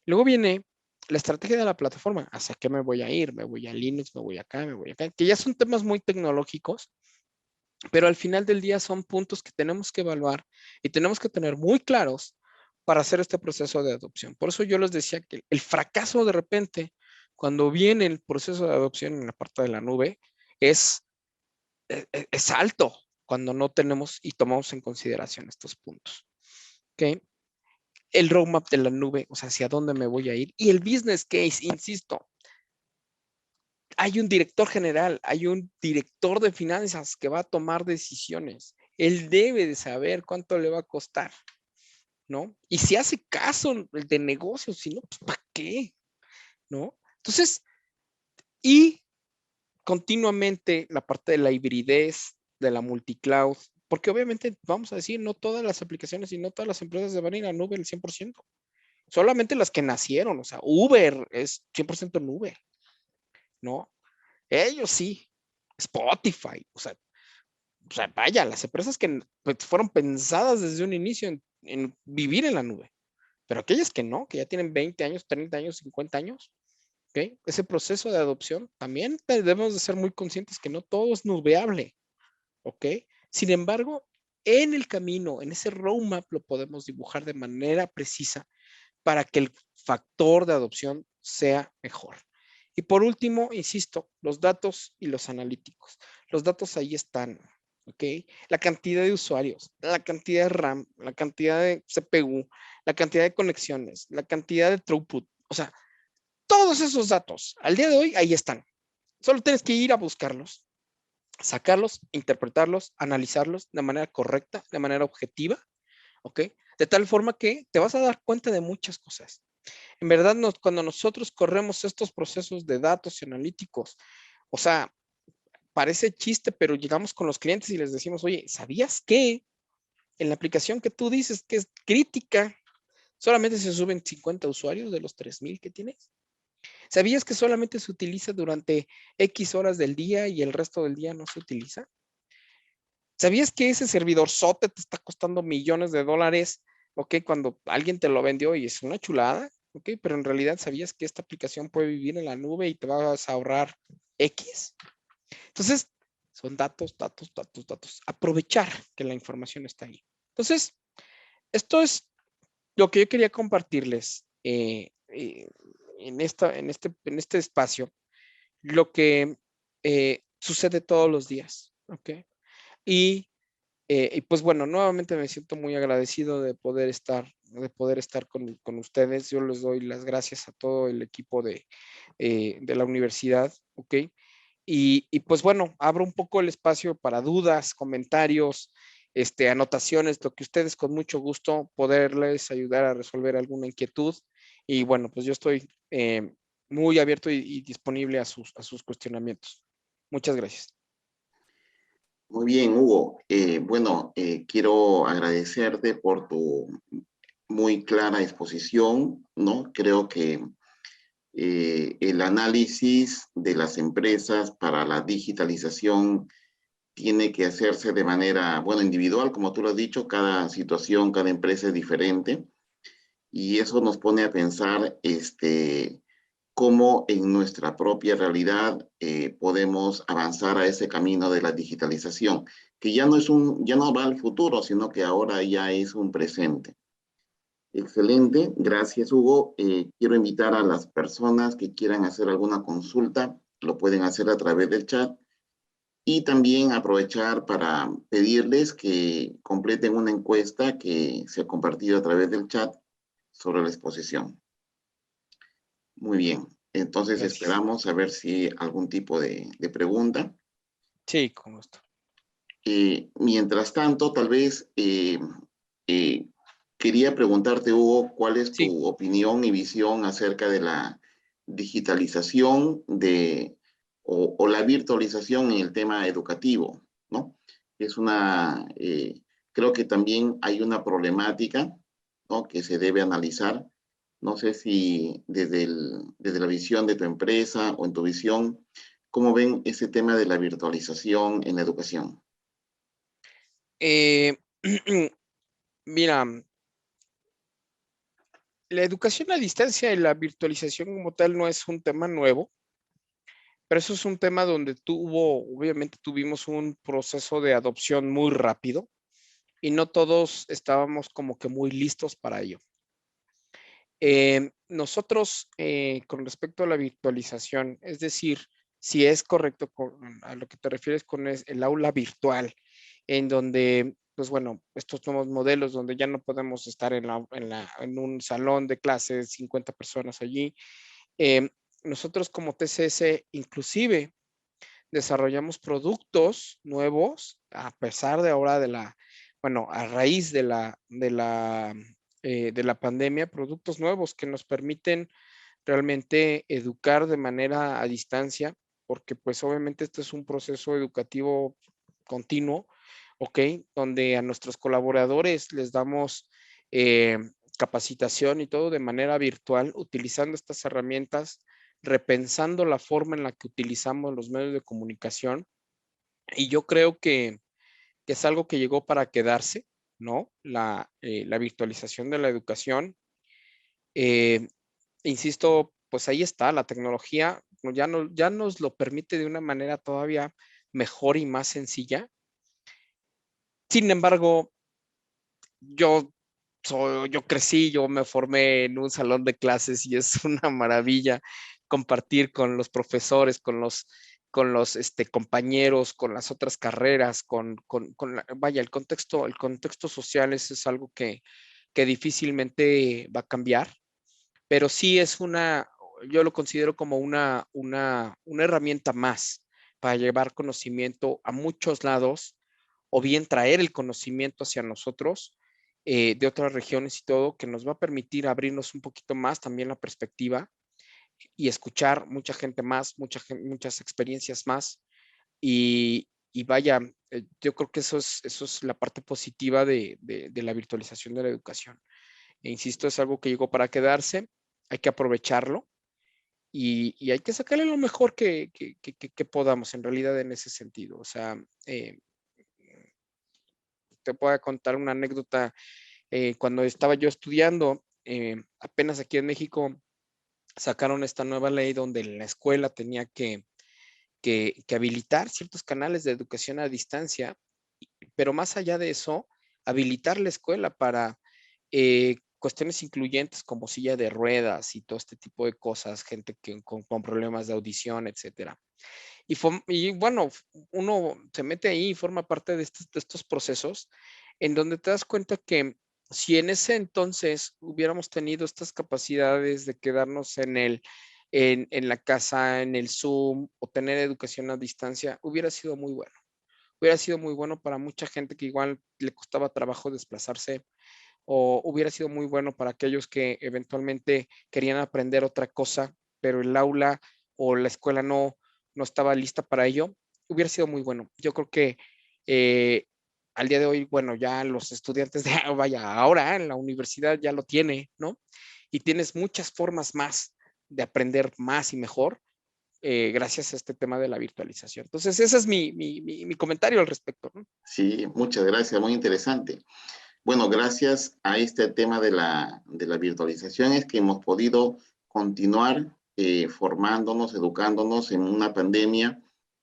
Luego viene la estrategia de la plataforma. ¿Hacia qué me voy a ir? ¿Me voy a Linux? ¿Me voy acá? ¿Me voy acá? Que ya son temas muy tecnológicos, pero al final del día son puntos que tenemos que evaluar y tenemos que tener muy claros para hacer este proceso de adopción. Por eso yo les decía que el fracaso de repente, cuando viene el proceso de adopción en la parte de la nube, es alto cuando no tenemos y tomamos en consideración estos puntos. ¿Okay? el roadmap de la nube, o sea, hacia dónde me voy a ir. Y el business case, insisto, hay un director general, hay un director de finanzas que va a tomar decisiones. Él debe de saber cuánto le va a costar, ¿no? Y si hace caso el de negocios, si no, pues ¿para qué? ¿No? Entonces, y continuamente la parte de la hibridez, de la multicloud, porque obviamente, vamos a decir, no todas las aplicaciones y no todas las empresas se van a ir a nube al 100%. Solamente las que nacieron, o sea, Uber es 100% nube, ¿no? Ellos sí, Spotify, o sea, vaya, las empresas que pues, fueron pensadas desde un inicio en vivir en la nube, pero aquellas que no, que ya tienen 20 años, 30 años, 50 años, ¿ok? Ese proceso de adopción también debemos de ser muy conscientes que no todo es nubeable, ¿ok? Sin embargo, en el camino, en ese roadmap lo podemos dibujar de manera precisa para que el factor de adopción sea mejor. Y por último, insisto, los datos y los analíticos. Los datos ahí están, ¿ok? La cantidad de usuarios, la cantidad de RAM, la cantidad de CPU, la cantidad de conexiones, la cantidad de throughput, o sea, todos esos datos al día de hoy ahí están. Solo tienes que ir a buscarlos, sacarlos, interpretarlos, analizarlos de manera correcta, de manera objetiva, ¿ok? De tal forma que te vas a dar cuenta de muchas cosas. En verdad, cuando nosotros corremos estos procesos de datos y analíticos, o sea, parece chiste, pero llegamos con los clientes y les decimos, oye, ¿sabías que en la aplicación que tú dices que es crítica, solamente se suben 50 usuarios de los 3,000 que tienes? ¿Sabías que solamente se utiliza durante X horas del día y el resto del día no se utiliza? ¿Sabías que ese servidor sote te está costando millones de dólares? ¿Ok? Cuando alguien te lo vendió y es una chulada, ¿ok? Pero en realidad sabías que esta aplicación puede vivir en la nube y te vas a ahorrar X. Entonces, son datos, datos, datos, datos. Aprovechar que la información está ahí. Entonces, esto es lo que yo quería compartirles en este espacio, lo que sucede todos los días, ¿ok? Y pues bueno, nuevamente me siento muy agradecido de poder estar con ustedes. Yo les doy las gracias a todo el equipo de la universidad, ¿ok? Y pues bueno, abro un poco el espacio para dudas, comentarios, anotaciones, lo que ustedes con mucho gusto poderles ayudar a resolver alguna inquietud. Y bueno, pues yo estoy muy abierto y disponible a sus cuestionamientos. Muchas gracias. Muy bien, Hugo. Bueno, quiero agradecerte por tu muy clara exposición, ¿no? Creo que el análisis de las empresas para la digitalización tiene que hacerse de manera, bueno, individual, como tú lo has dicho, cada situación, cada empresa es diferente, y eso nos pone a pensar, cómo en nuestra propia realidad podemos avanzar a ese camino de la digitalización, que ya no va al futuro, sino que ahora ya es un presente. Excelente, gracias Hugo. Quiero invitar a las personas que quieran hacer alguna consulta, lo pueden hacer a través del chat, y también aprovechar para pedirles que completen una encuesta que se ha compartido a través del chat sobre la exposición. Muy bien, entonces Gracias. esperamos a ver si algún tipo de pregunta. Sí, con gusto. Mientras tanto, tal vez eh, quería preguntarte, Hugo, ¿cuál es Sí. tu opinión y visión acerca de la digitalización o la virtualización en el tema educativo, ¿no? Es creo que también hay una problemática, ¿no? Que se debe analizar. No sé si desde la visión de tu empresa o en tu visión, ¿cómo ven ese tema de la virtualización en la educación? Eh, Mira, la educación a distancia y la virtualización como tal no es un tema nuevo, pero eso es un tema donde obviamente tuvimos un proceso de adopción muy rápido y no todos estábamos como que muy listos para ello. Nosotros, con respecto a la virtualización, es decir, si es correcto a lo que te refieres con el aula virtual, en donde pues bueno, estos nuevos modelos donde ya no podemos estar en un salón de clases, 50 personas allí. Nosotros como TCS inclusive desarrollamos productos nuevos a pesar de ahora bueno, a raíz de la pandemia, productos nuevos que nos permiten realmente educar de manera a distancia, porque pues obviamente este es un proceso educativo continuo, ¿ok? Donde a nuestros colaboradores les damos eh, capacitación y todo de manera virtual, utilizando estas herramientas, repensando la forma en la que utilizamos los medios de comunicación. Y yo creo que es algo que llegó para quedarse, ¿no? La virtualización de la educación. Eh, Insisto, pues ahí está, la tecnología ya nos lo permite de una manera todavía mejor y más sencilla. Sin embargo, yo yo crecí, yo me formé en un salón de clases y es una maravilla compartir con los profesores, con los compañeros, con las otras carreras, vaya, el contexto social es algo que difícilmente va a cambiar, pero sí es yo lo considero como una herramienta más para llevar conocimiento a muchos lados o bien traer el conocimiento hacia nosotros de otras regiones y todo, que nos va a permitir abrirnos un poquito más también la perspectiva y escuchar mucha gente más, muchas experiencias más. Y vaya, yo creo que eso es la parte positiva de la virtualización de la educación. E insisto, es algo que llegó para quedarse, hay que aprovecharlo y hay que sacarle lo mejor que podamos en realidad en ese sentido. O sea, te puedo contar una anécdota. Cuando estaba yo estudiando, apenas aquí en México sacaron esta nueva ley donde la escuela tenía que habilitar ciertos canales de educación a distancia, pero más allá de eso, habilitar la escuela para cuestiones incluyentes como silla de ruedas y todo este tipo de cosas, gente con problemas de audición, etcétera. Y bueno, uno se mete ahí y forma parte de estos procesos en donde te das cuenta que si en ese entonces hubiéramos tenido estas capacidades de quedarnos en la casa, en el Zoom o tener educación a distancia, hubiera sido muy bueno. Hubiera sido muy bueno para mucha gente que igual le costaba trabajo desplazarse o hubiera sido muy bueno para aquellos que eventualmente querían aprender otra cosa, pero el aula o la escuela no estaba lista para ello, hubiera sido muy bueno. Yo creo que eh, al día de hoy, bueno, ya los estudiantes de, vaya, ahora en la universidad ya lo tiene, ¿no? Y tienes muchas formas más de aprender más y mejor gracias a este tema de la virtualización. Entonces, ese es mi comentario al respecto, ¿no? Sí, muchas gracias, muy interesante. Bueno, gracias a este tema de la virtualización es que hemos podido continuar formándonos, educándonos en una pandemia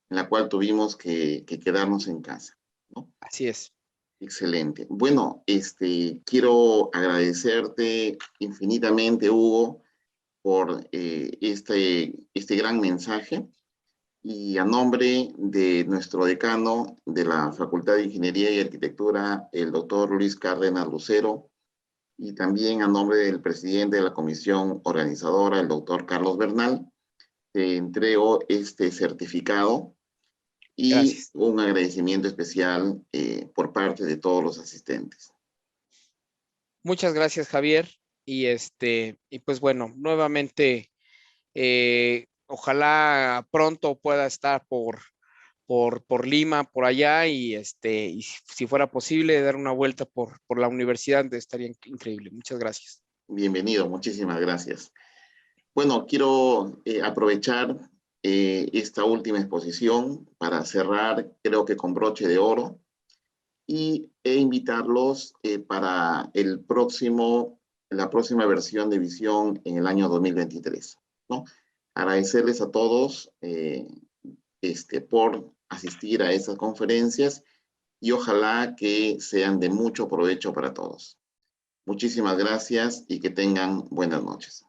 en la cual tuvimos que quedarnos en casa, ¿no? Así es. Excelente. Bueno, quiero agradecerte infinitamente, Hugo, por este gran mensaje. Y a nombre de nuestro decano de la Facultad de Ingeniería y Arquitectura, el doctor Luis Cárdenas Lucero, y también a nombre del presidente de la comisión organizadora, el doctor Carlos Bernal, te entrego este certificado y Gracias. un agradecimiento especial por parte de todos los asistentes. Muchas gracias, Javier. Y pues bueno, nuevamente, ojalá pronto pueda estar por Lima, por allá, y si fuera posible, dar una vuelta por la universidad, estaría increíble. Muchas gracias. Bienvenido, muchísimas gracias. Bueno, quiero aprovechar esta última exposición para cerrar, creo que con broche de oro, e invitarlos para la próxima versión de Visión en el año 2023, ¿no? Agradecerles a todos por asistir a esas conferencias y ojalá que sean de mucho provecho para todos. Muchísimas gracias y que tengan buenas noches.